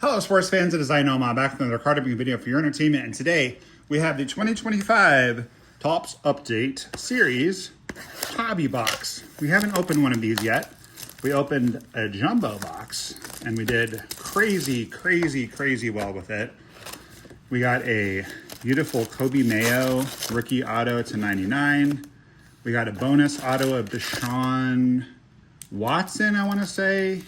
Hello sports fans, it is I Noma back with another card opening video for your entertainment, and today we have the 2025 Topps Update Series Hobby Box. We haven't opened one of these yet. We opened a jumbo box and we did crazy well with it. We got a beautiful Kobe Mayo rookie auto to 99. We got a bonus auto of Deshaun Watson, I want to say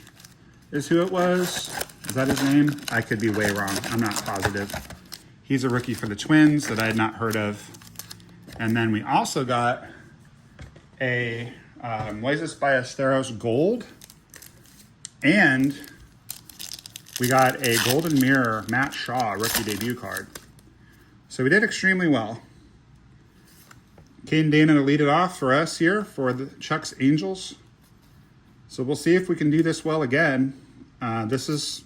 is who it was. Is that his name? I could be way wrong. I'm not positive. He's a rookie for the Twins that I had not heard of. And then we also got a Moises Ballesteros gold. And we got a Golden Mirror Matt Shaw rookie debut card. So we did extremely well. Caden Dana to lead it off for us here for the Chuck's Angels. So we'll see if we can do this well again. This is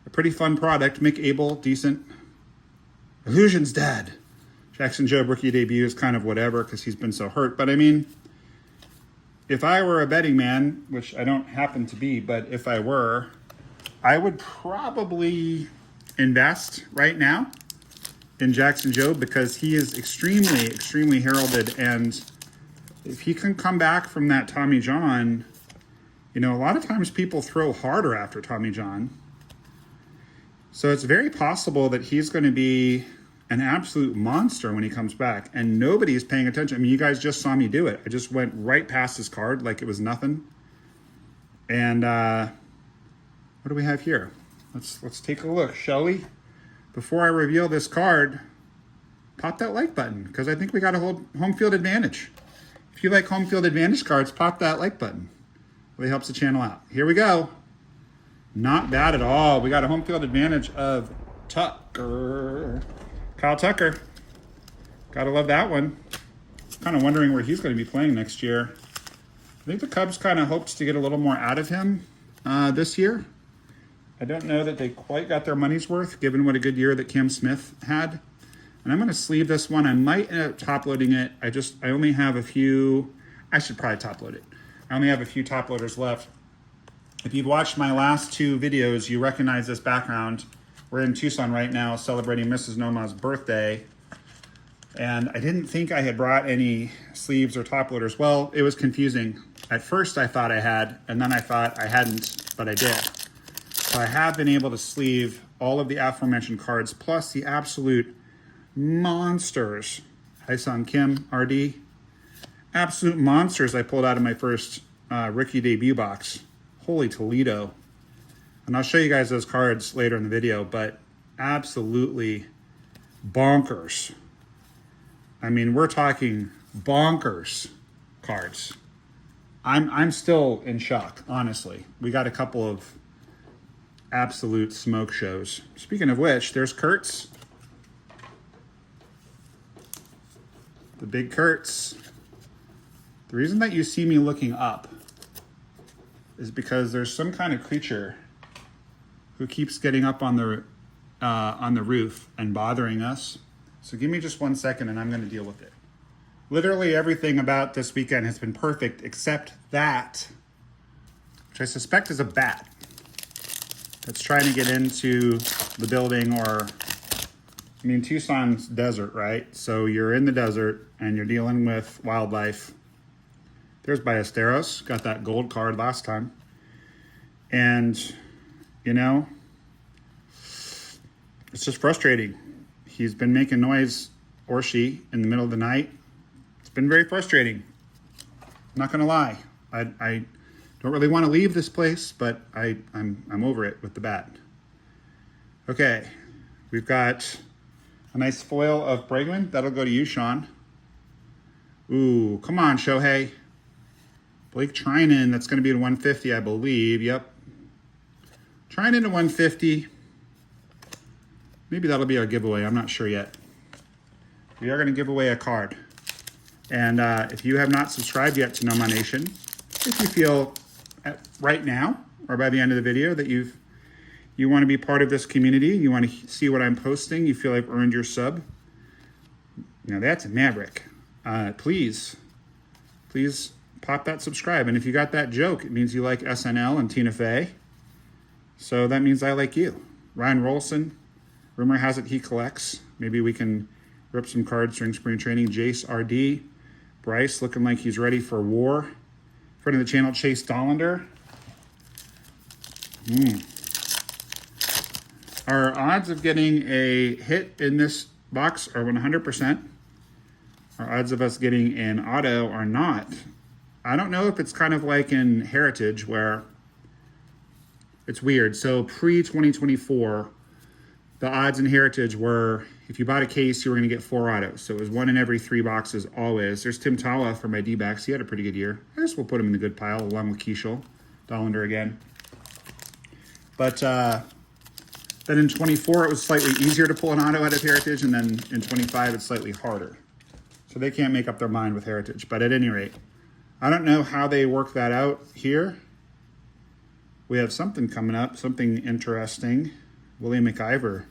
a pretty fun product. Mick Abel, decent. Illusion's dead. Jackson Jobe rookie debut is kind of whatever because he's been so hurt. But I mean, if I were a betting man, which I don't happen to be, but if I were, I would probably invest right now in Jackson Jobe because he is extremely heralded. And if he can come back from that Tommy John, you know, a lot of times people throw harder after Tommy John. So it's very possible that he's going to be an absolute monster when he comes back. And nobody's paying attention. I mean, you guys just saw me do it. I just went right past his card like it was nothing. And what do we have here? Let's take a look, shall we? Before I reveal this card, pop that like button because I think we got a home field advantage. If you like home field advantage cards, pop that like button. Really helps the channel out. Here we go. Not bad at all. We got a home field advantage of Tucker. Kyle Tucker. Gotta love that one. Kind of wondering where he's going to be playing next year. I think the Cubs kind of hoped to get a little more out of him this year. I don't know that they quite got their money's worth, given what a good year that Cam Smith had. And I'm going to sleeve this one. I might end up top loading it. I only have a few. I should probably top load it. I only have a few top loaders left. If you've watched my last two videos, you recognize this background. We're in Tucson right now celebrating Mrs. Noma's birthday. And I didn't think I had brought any sleeves or top loaders. Well, it was confusing. At first I thought I had, and then I thought I hadn't, but I did. So I have been able to sleeve all of the aforementioned cards, plus the absolute monsters. Hyesung Kim, RD. Absolute monsters I pulled out of my first rookie debut box. Holy Toledo. And I'll show you guys those cards later in the video, but absolutely bonkers. I mean, we're talking bonkers cards. I'm still in shock, honestly. We got a couple of absolute smoke shows. Speaking of which, there's Kurtz. The big Kurtz. The reason that you see me looking up is because there's some kind of creature who keeps getting up on the roof and bothering us. So give me just 1 second and I'm going to deal with it. Literally everything about this weekend has been perfect except that, which I suspect is a bat that's trying to get into the building. Or, I mean, Tucson's desert, right? So you're in the desert and you're dealing with wildlife. There's Ballesteros, got that gold card last time. And, you know, it's just frustrating. He's been making noise, or she, in the middle of the night. It's been very frustrating. I'm not going to lie. I don't really want to leave this place, but I'm over it with the bat. Okay, we've got a nice foil of Bregman. That'll go to you, Sean. Ooh, come on, Shohei. Blake Trinan, that's going to be at 150, I believe. Yep. Trinan to 150. Maybe that'll be our giveaway. I'm not sure yet. We are going to give away a card. And if you have not subscribed yet to Noma Nation, if you feel right now or by the end of the video that you want to be part of this community, you want to see what I'm posting, you feel I've earned your sub, now that's a maverick. Please pop that subscribe. And if you got that joke, it means you like SNL and Tina Fey. So that means I like you. Ryan Rolson, rumor has it he collects. Maybe we can rip some cards during spring training. Jace RD. Bryce looking like he's ready for war. Friend of the channel, Chase Dollander. Our odds of getting a hit in this box are 100%. Our odds of us getting an auto are not. I don't know if it's kind of like in Heritage where it's weird. So pre-2024, the odds in Heritage were if you bought a case, you were going to get 4 autos. So it was 1 in every 3 boxes always. There's Tim Tala for my D-backs. He had a pretty good year. I guess we'll put him in the good pile along with Keishel. Dollander again. But then in 24, it was slightly easier to pull an auto out of Heritage. And then in 25, it's slightly harder. So they can't make up their mind with Heritage. But at any rate, I don't know how they work that out here. We have something coming up, something interesting. William McIver.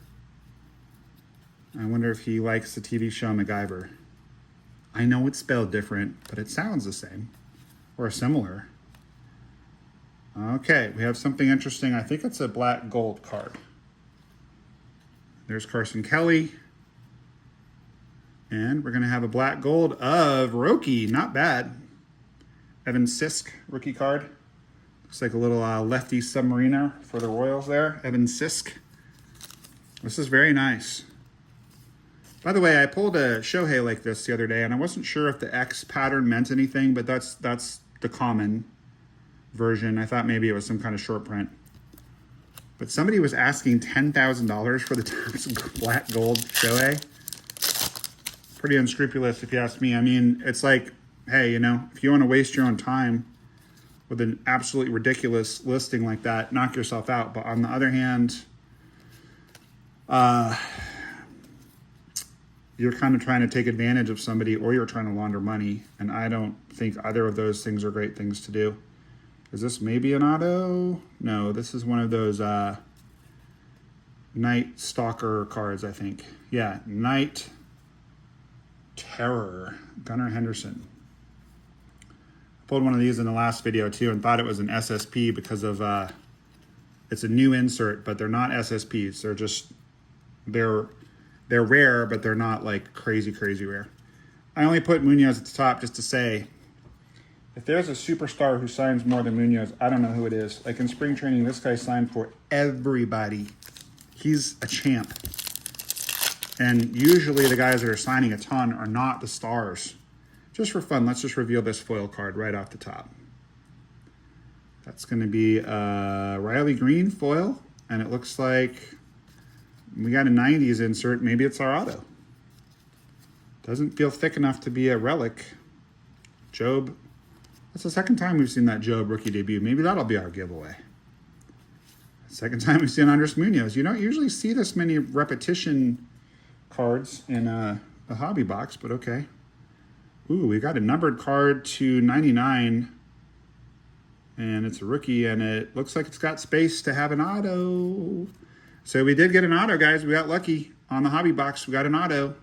I wonder if he likes the TV show MacGyver. I know it's spelled different, but it sounds the same or similar. Okay, we have something interesting. I think it's a black gold card. There's Carson Kelly. And we're going to have a black gold of Roki. Not bad. Evan Sisk, rookie card. Looks like a little lefty submariner for the Royals there. Evan Sisk. This is very nice. By the way, I pulled a Shohei like this the other day, and I wasn't sure if the X pattern meant anything, but that's the common version. I thought maybe it was some kind of short print. But somebody was asking $10,000 for the Topps black gold Shohei. Pretty unscrupulous if you ask me. I mean, it's like, hey, you know, if you want to waste your own time with an absolutely ridiculous listing like that, knock yourself out. But on the other hand, you're kind of trying to take advantage of somebody or you're trying to launder money. And I don't think either of those things are great things to do. Is this maybe an auto? No, this is one of those Night Stalker cards, I think. Yeah, Night Terror, Gunnar Henderson. I pulled one of these in the last video too and thought it was an SSP because of, it's a new insert, but they're not SSPs. They're just, they're rare, but they're not like crazy, crazy rare. I only put Munoz at the top just to say, if there's a superstar who signs more than Munoz, I don't know who it is. Like in spring training, this guy signed for everybody. He's a champ. And usually the guys that are signing a ton are not the stars. Just for fun, let's just reveal this foil card right off the top. That's going to be Riley Green foil. And it looks like we got a 90s insert. Maybe it's our auto. Doesn't feel thick enough to be a relic. Job. That's the second time we've seen that Job rookie debut. Maybe that'll be our giveaway. Second time we've seen Andres Munoz. You don't usually see this many repetition cards in a hobby box, but okay. Ooh, we got a numbered card to 99. And it's a rookie, and it looks like it's got space to have an auto. So we did get an auto, guys. We got lucky on the hobby box. We got an auto.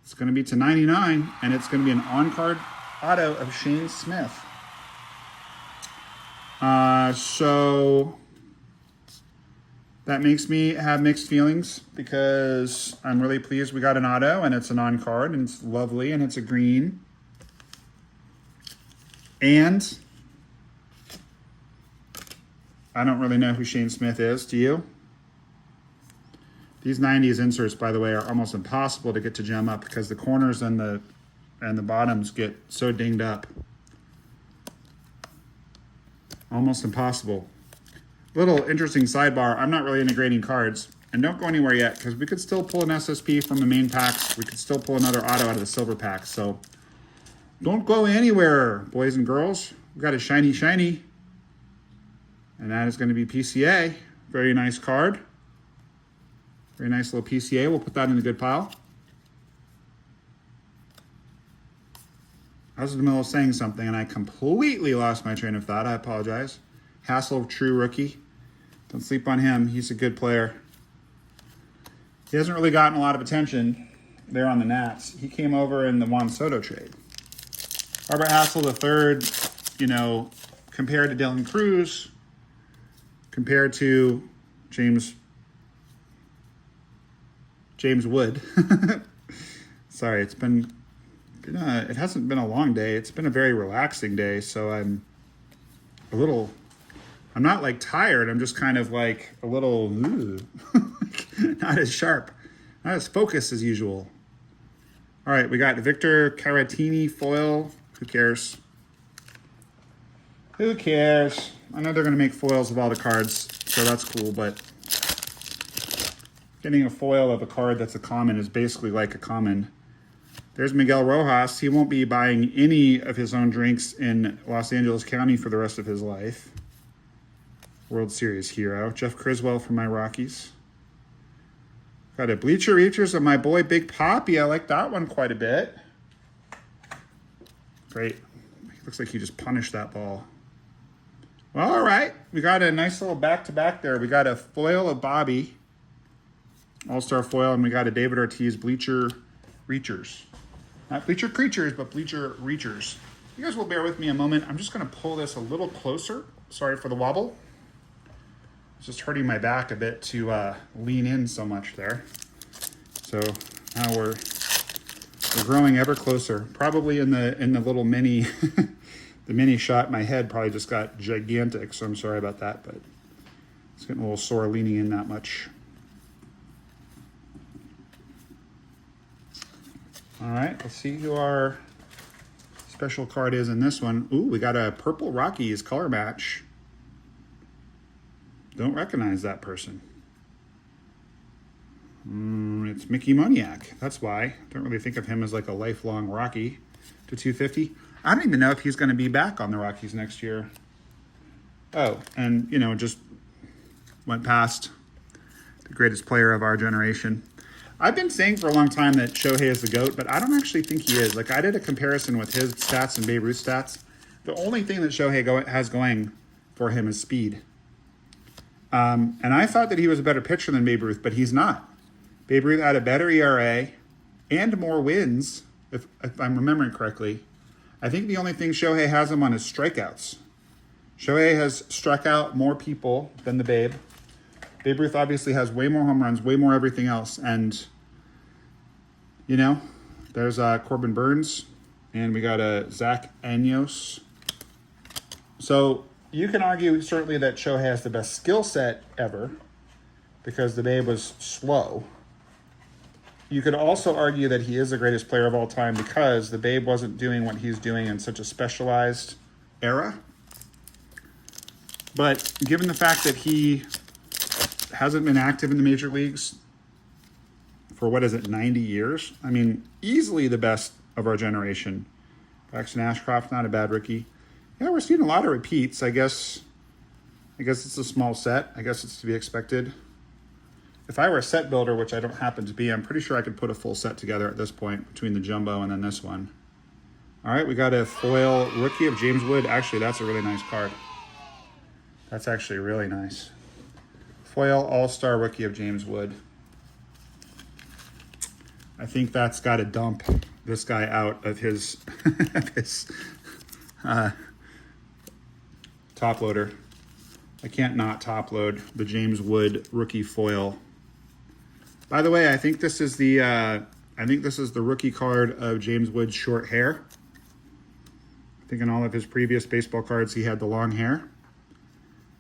It's going to be to 99, and it's going to be an on-card auto of Shane Smith. So that makes me have mixed feelings because I'm really pleased we got an auto, and it's an on-card, and it's lovely, and it's a green. And I don't really know who Shane Smith is. Do you? These 90s inserts, by the way, are almost impossible to get to gem up because the corners and the bottoms get so dinged up. Almost impossible. Little interesting sidebar. I'm not really integrating cards. And don't go anywhere yet because we could still pull an SSP from the main packs. We could still pull another auto out of the silver packs. So don't go anywhere, boys and girls. We've got a shiny, shiny. And that is going to be PCA. Very nice card. Very nice little PCA. We'll put that in the good pile. I was in the middle of saying something and I completely lost my train of thought. I apologize. Hassel, true rookie. Don't sleep on him. He's a good player. He hasn't really gotten a lot of attention there on the Nats. He came over in the Juan Soto trade. Robert Hassel III, you know, compared to Dylan Cruz, compared to James James Wood. Sorry, it hasn't been a long day. It's been a very relaxing day, so I'm not like tired. I'm just kind of like a little, not as sharp, not as focused as usual. All right, we got Victor Caratini foil. Who cares? Who cares? I know they're going to make foils of all the cards, so that's cool, but getting a foil of a card that's a common is basically like a common. There's Miguel Rojas. He won't be buying any of his own drinks in Los Angeles County for the rest of his life. World Series hero. Jeff Criswell from my Rockies. Got a Bleacher Reachers of my boy Big Poppy. I like that one quite a bit. Great. Looks like he just punished that ball. Well, all right. We got a nice little back-to-back there. We got a foil of Bobby, All-Star foil, and we got a David Ortiz Bleacher Reachers. Not Bleacher Creatures, but Bleacher Reachers. You guys will bear with me a moment. I'm just going to pull this a little closer. Sorry for the wobble. It's just hurting my back a bit to lean in so much there. So now we're growing ever closer. Probably in the little mini, the mini shot, my head probably just got gigantic. So I'm sorry about that, but it's getting a little sore leaning in that much. All right, let's see who our special card is in this one. Ooh, we got a Purple Rockies color match. Don't recognize that person. It's Mickey Moniak. That's why. Don't really think of him as like a lifelong Rocky to 250. I don't even know if he's going to be back on the Rockies next year. Oh, and, just went past the greatest player of our generation. I've been saying for a long time that Shohei is the GOAT, but I don't actually think he is. Like, I did a comparison with his stats and Babe Ruth stats. The only thing that Shohei has going for him is speed. And I thought that he was a better pitcher than Babe Ruth, but he's not. Babe Ruth had a better ERA and more wins, if I'm remembering correctly. I think the only thing Shohei has him on is strikeouts. Shohei has struck out more people than the Babe. Babe Ruth obviously has way more home runs, way more everything else. And, there's Corbin Burns, and we got a Zach Anyos. So you can argue certainly that Shohei has the best skill set ever because the Babe was slow. You could also argue that he is the greatest player of all time because the Babe wasn't doing what he's doing in such a specialized era. But given the fact that he hasn't been active in the major leagues for, 90 years? I mean, easily the best of our generation. Braxton Ashcroft, not a bad rookie. Yeah, we're seeing a lot of repeats. I guess it's a small set. I guess it's to be expected. If I were a set builder, which I don't happen to be, I'm pretty sure I could put a full set together at this point between the jumbo and then this one. All right, we got a foil rookie of James Wood. Actually, that's a really nice card. That's actually really nice. Foil all-star rookie of James Wood. I think that's got to dump this guy out of his, top loader. I can't not top load the James Wood rookie foil. By the way, I think this is the rookie card of James Wood's short hair. I think in all of his previous baseball cards he had the long hair.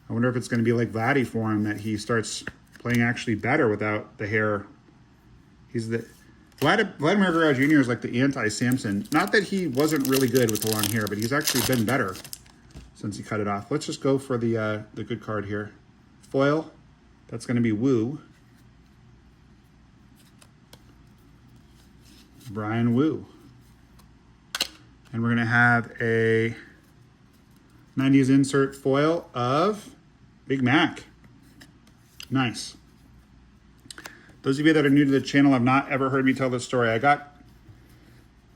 I wonder if it's going to be like Vladdy for him, that he starts playing actually better without the hair. Vladimir Guerrero Jr. is like the anti-Samson. Not that he wasn't really good with the long hair, but he's actually been better since he cut it off. Let's just go for the good card here. Foil, that's going to be Wu. Brian Wu. And we're going to have a 90s insert foil of Big Mac. Nice. Those of you that are new to the channel have not ever heard me tell this story. I got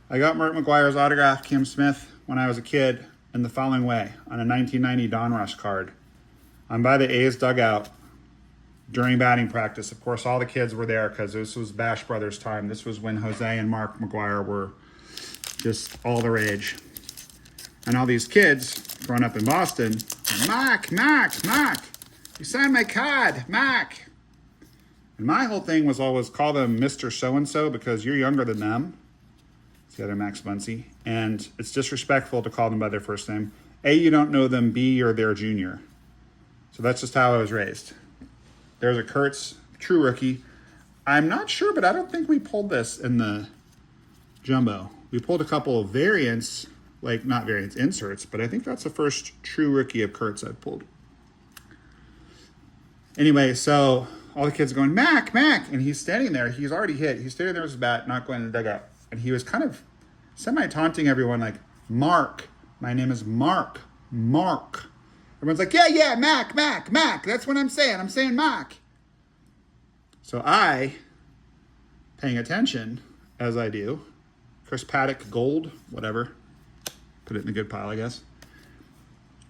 Mert McGuire's autograph, Kim Smith, when I was a kid in the following way, on a 1990 Donruss card. I'm by the A's dugout during batting practice. Of course, all the kids were there because this was Bash Brothers time. This was when Jose and Mark McGuire were just all the rage. And all these kids growing up in Boston, Mac, you signed my card, Mac. And my whole thing was always call them Mr. So-and-so because you're younger than them. It's the other Max Muncy. And it's disrespectful to call them by their first name. A, you don't know them. B, you're their junior. So that's just how I was raised. There's a Kurtz, true rookie. I'm not sure, but I don't think we pulled this in the jumbo. We pulled a couple of variants, like not variants, inserts, but I think that's the first true rookie of Kurtz I've pulled. Anyway, so all the kids are going, Mac, Mac, and he's standing there. He's already hit. He's standing there with his bat, not going to the dugout. And he was kind of semi-taunting everyone like, Mark, my name is Mark, Mark. Everyone's like, yeah, Mac, Mac, Mac. That's what I'm saying. I'm saying Mac. So I, paying attention, as I do, Chris Paddock, gold, whatever. Put it in the good pile, I guess.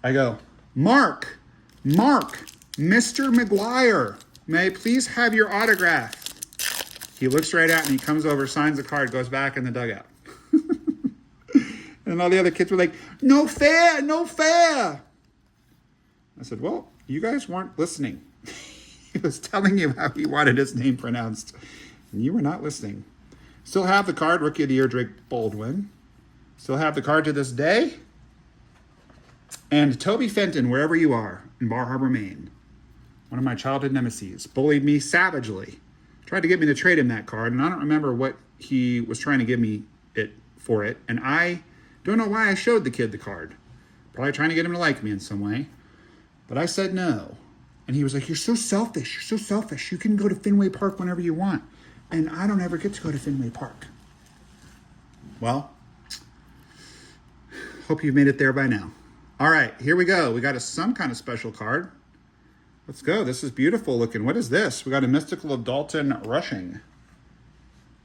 I go, Mark, Mr. McGuire, may I please have your autograph? He looks right at me, he comes over, signs the card, goes back in the dugout. And all the other kids were like, no fair, no fair. I said, well, you guys weren't listening. He was telling you how he wanted his name pronounced, and you were not listening. Still have the card, Rookie of the Year, Drake Baldwin. Still have the card to this day. And Toby Fenton, wherever you are, in Bar Harbor, Maine. One of my childhood nemesis. Bullied me savagely. Tried to get me to trade him that card, and I don't remember what he was trying to give me it for it. And I don't know why I showed the kid the card. Probably trying to get him to like me in some way. But I said no. And he was like, you're so selfish. You're so selfish. You can go to Fenway Park whenever you want. And I don't ever get to go to Fenway Park. Well, hope you've made it there by now. All right, here we go. We got some kind of special card. Let's go. This is beautiful looking. What is this? We got a Mystical of Dalton Rushing.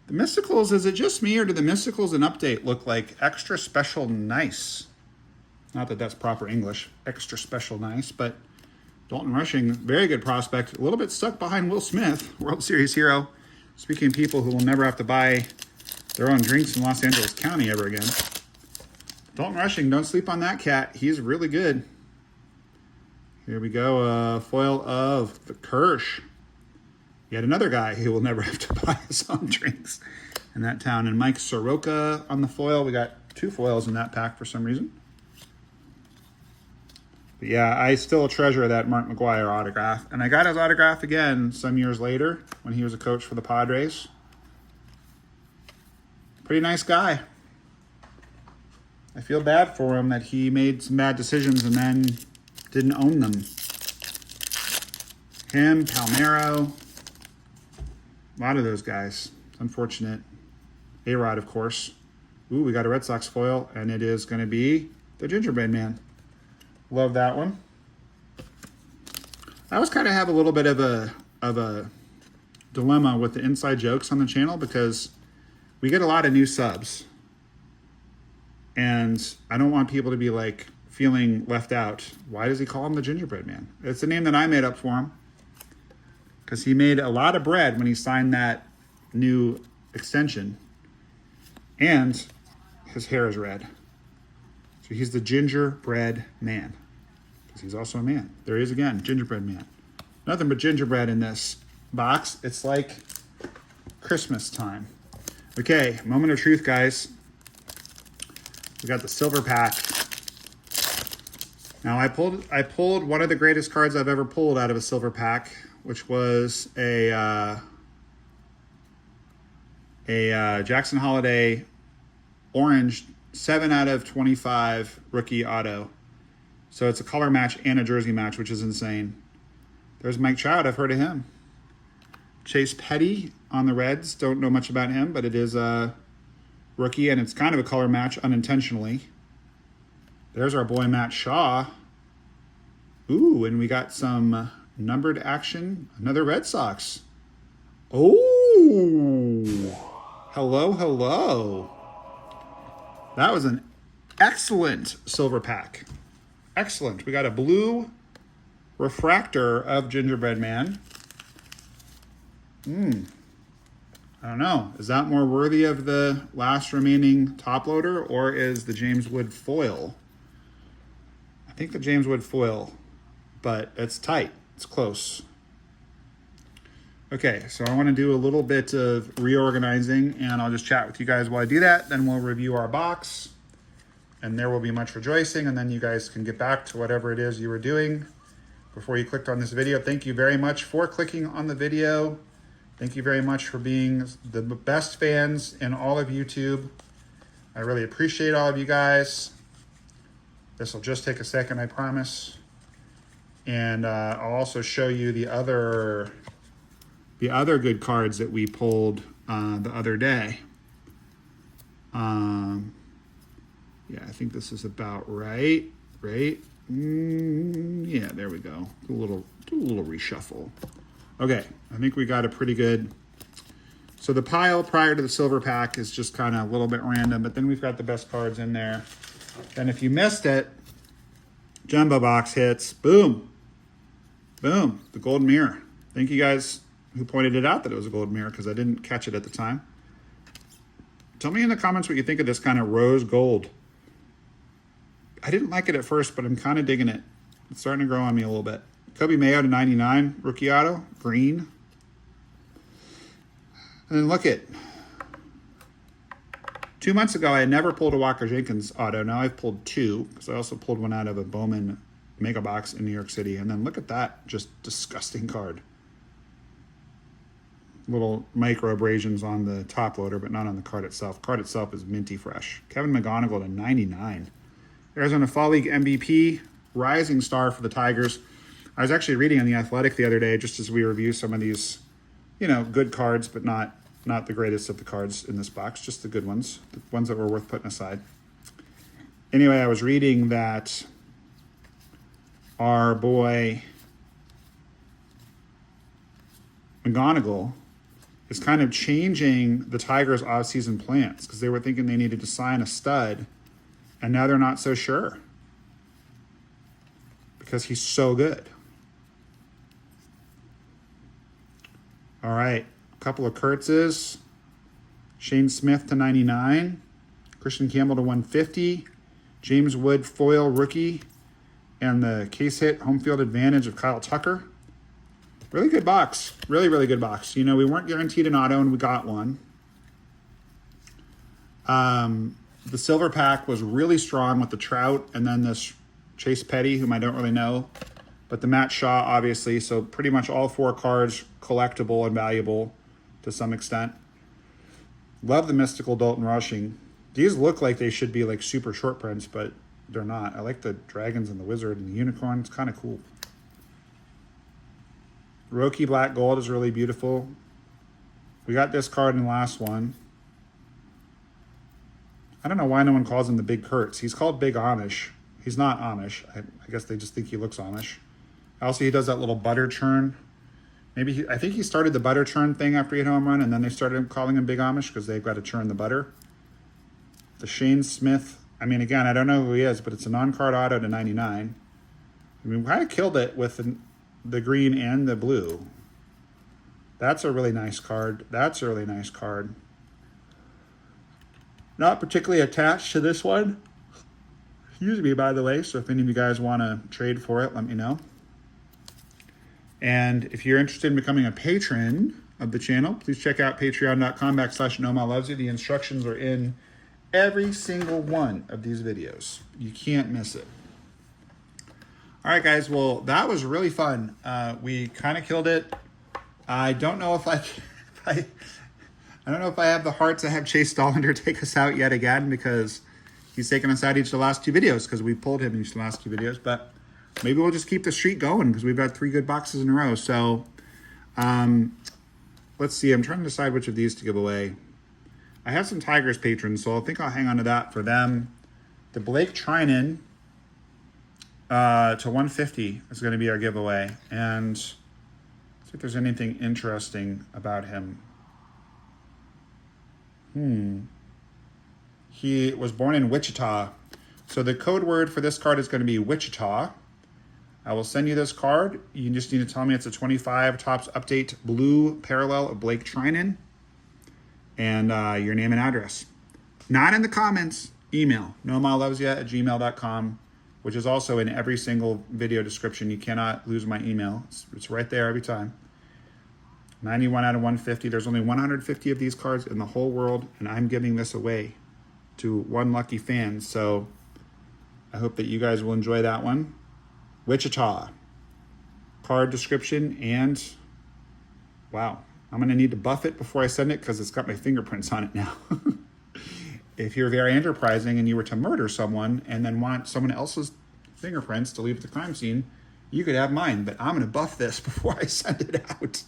The Mysticals, is it just me or do the Mysticals in Update look like extra special nice? Not that that's proper English, extra special nice, but Dalton Rushing, very good prospect. A little bit stuck behind Will Smith, World Series hero. Speaking of people who will never have to buy their own drinks in Los Angeles County ever again. Dalton Rushing, don't sleep on that cat. He's really good. Here we go, foil of the Kirsch. Yet another guy who will never have to buy his own drinks in that town. And Mike Soroka on the foil. We got 2 foils in that pack for some reason. But yeah, I still treasure that Mark McGuire autograph. And I got his autograph again some years later when he was a coach for the Padres. Pretty nice guy. I feel bad for him that he made some bad decisions and then didn't own them. Him, Palmeiro, a lot of those guys. It's unfortunate. A-Rod, of course. Ooh, we got a Red Sox foil, and it is going to be the Gingerbread Man. Love that one. I always kind of have a little bit of a dilemma with the inside jokes on the channel because we get a lot of new subs. And I don't want people to be like feeling left out. Why does he call him the Gingerbread Man? It's a name that I made up for him. Because he made a lot of bread when he signed that new extension. And his hair is red. So he's the Gingerbread Man. Because he's also a man. There he is again, Gingerbread Man. Nothing but gingerbread in this box. It's like Christmas time. Okay, moment of truth, guys. We got the silver pack. Now I pulled one of the greatest cards I've ever pulled out of a silver pack, which was a Jackson Holiday orange 7 out of 25 rookie auto. So it's a color match and a jersey match, which is insane. There's Mike Trout. I've heard of him. Chase Petty on the Reds. Don't know much about him, but it is a rookie, and it's kind of a color match unintentionally. There's our boy Matt Shaw. Ooh, and we got some numbered action. Another Red Sox. Oh, hello, hello. That was an excellent silver pack. Excellent. We got a blue refractor of Gingerbread Man. I don't know. Is that more worthy of the last remaining top loader, or is the James Wood foil? I think the James Wood foil, but it's tight. It's close. Okay, so I want to do a little bit of reorganizing, and I'll just chat with you guys while I do that. Then we'll review our box, and there will be much rejoicing, and then you guys can get back to whatever it is you were doing before you clicked on this video. Thank you very much for clicking on the video. Thank you very much for being the best fans in all of YouTube. I really appreciate all of you guys. This will just take a second, I promise. And I'll also show you the other good cards that we pulled the other day. Yeah, I think this is about right? Yeah, there we go. Do a little reshuffle. Okay, I think we got a pretty good. So the pile prior to the silver pack is just kind of a little bit random, but then we've got the best cards in there. And if you missed it, jumbo box hits, boom, boom, the gold mirror. Thank you guys who pointed it out that it was a gold mirror, because I didn't catch it at the time. Tell me in the comments what you think of this kind of rose gold. I didn't like it at first, but I'm kind of digging it. It's starting to grow on me a little bit. Kobe Mayo to 99, rookie auto, green. And then look at, 2 months ago, I had never pulled a Walker Jenkins auto. Now I've pulled two, because I also pulled one out of a Bowman Mega Box in New York City. And then look at that, just disgusting card. Little micro abrasions on the top loader, but not on the card itself. Card itself is minty fresh. Kevin McGonigal to 99. Arizona Fall League MVP, rising star for the Tigers. I was actually reading on The Athletic the other day, just as we review some of these, good cards, but not the greatest of the cards in this box, just the good ones, the ones that were worth putting aside. Anyway, I was reading that our boy McGonigal is kind of changing the Tigers' off-season plans, because they were thinking they needed to sign a stud, and now they're not so sure because he's so good. All right, a couple of Kurtzes. Shane Smith to 99. Christian Campbell to 150. James Wood foil rookie. And the case hit home field advantage of Kyle Tucker. Really good box. Really, really good box. We weren't guaranteed an auto, and we got one. The silver pack was really strong with the Trout, and then this Chase Petty, whom I don't really know, but the Matt Shaw, obviously. So pretty much all four cards collectible and valuable to some extent. Love the Mystical Dalton Rushing. These look like they should be like super short prints, but they're not. I like the Dragons and the Wizard and the Unicorn. It's kind of cool. Roki Black Gold is really beautiful. We got this card in the last one. I don't know why no one calls him the Big Kurtz. He's called Big Amish. He's not Amish. I guess they just think he looks Amish. Also, he does that little butter churn. I think he started the butter churn thing after he hit home run, and then they started calling him Big Amish because they've got to churn the butter. The Shane Smith. Again, I don't know who he is, but it's a non-card auto to 99. We kind of killed it with the green and the blue. That's a really nice card. That's a really nice card. Not particularly attached to this one. Excuse me, by the way, so if any of you guys want to trade for it, let me know. And if you're interested in becoming a patron of the channel, please check out patreon.com/NoMaLovesYou. The instructions are in every single one of these videos. You can't miss it. All right, guys. Well, that was really fun. We kind of killed it. I don't know if I don't know if I have the heart to have Chase Dollander take us out yet again, because he's taken us out each of the last two videos because we pulled him in each of the last two videos. But maybe we'll just keep the streak going because we've got 3 good boxes in a row. So let's see. I'm trying to decide which of these to give away. I have some Tigers patrons, so I think I'll hang on to that for them. The Blake Trinan to 150 is going to be our giveaway. And let's see if there's anything interesting about him. He was born in Wichita. So the code word for this card is going to be Wichita. I will send you this card. You just need to tell me it's a 25 Topps Update blue parallel of Blake Trinan. And your name and address. Not in the comments. Email. nomalovesya@gmail.com, which is also in every single video description. You cannot lose my email. It's right there every time. 91 out of 150. There's only 150 of these cards in the whole world, and I'm giving this away to one lucky fan. So I hope that you guys will enjoy that one. Wichita. Card description, and wow, I'm going to need to buff it before I send it because it's got my fingerprints on it now. If you're very enterprising and you were to murder someone and then want someone else's fingerprints to leave at the crime scene, you could have mine, but I'm going to buff this before I send it out.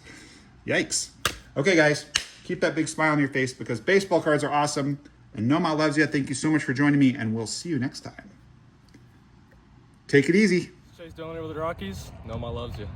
Yikes. Okay, guys, keep that big smile on your face because baseball cards are awesome. And Noma loves you. Thank you so much for joining me, and we'll see you next time. Take it easy. Chase Dillon here with the Rockies. Noma loves you.